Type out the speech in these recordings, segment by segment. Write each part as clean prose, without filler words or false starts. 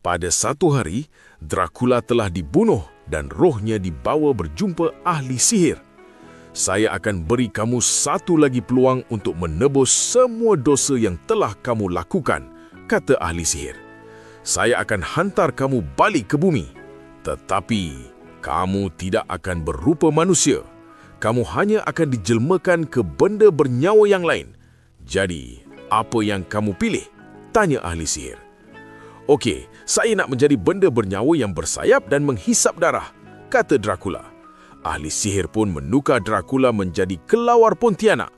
Pada satu hari, Dracula telah dibunuh dan rohnya dibawa berjumpa ahli sihir. Saya akan beri kamu satu lagi peluang untuk menebus semua dosa yang telah kamu lakukan, kata ahli sihir. Saya akan hantar kamu balik ke bumi. Tetapi, kamu tidak akan berupa manusia. Kamu hanya akan dijelmakan ke benda bernyawa yang lain. Jadi, apa yang kamu pilih? Tanya ahli sihir. Okey, saya nak menjadi benda bernyawa yang bersayap dan menghisap darah, kata Dracula. Ahli sihir pun menukar Dracula menjadi kelawar Pontianak.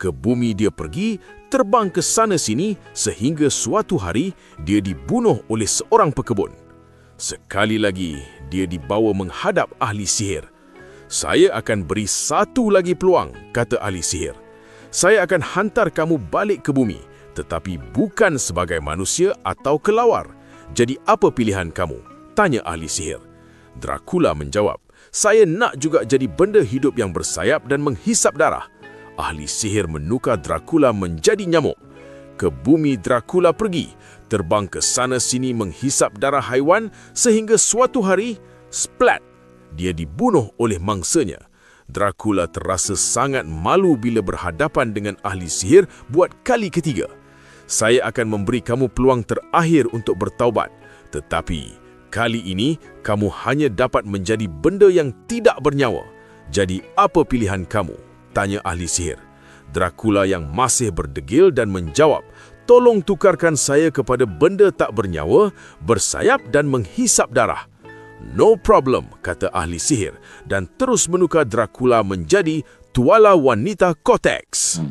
Ke bumi dia pergi, terbang ke sana sini sehingga suatu hari dia dibunuh oleh seorang pekebun. Sekali lagi, dia dibawa menghadap ahli sihir. Saya akan beri satu lagi peluang, kata ahli sihir. Saya akan hantar kamu balik ke bumi, tetapi bukan sebagai manusia atau kelawar. Jadi apa pilihan kamu? Tanya ahli sihir. Dracula menjawab, saya nak juga jadi benda hidup yang bersayap dan menghisap darah. Ahli sihir menukar Dracula menjadi nyamuk. Ke bumi Dracula pergi, terbang ke sana sini menghisap darah haiwan sehingga suatu hari, splat, dia dibunuh oleh mangsanya. Dracula terasa sangat malu bila berhadapan dengan ahli sihir buat kali ketiga. Saya akan memberi kamu peluang terakhir untuk bertaubat. Tetapi, kali ini kamu hanya dapat menjadi benda yang tidak bernyawa. Jadi, apa pilihan kamu? Tanya ahli sihir. Dracula yang masih berdegil dan menjawab, tolong tukarkan saya kepada benda tak bernyawa, bersayap dan menghisap darah. No problem, kata ahli sihir dan terus menukar Dracula menjadi tuala wanita Cortex.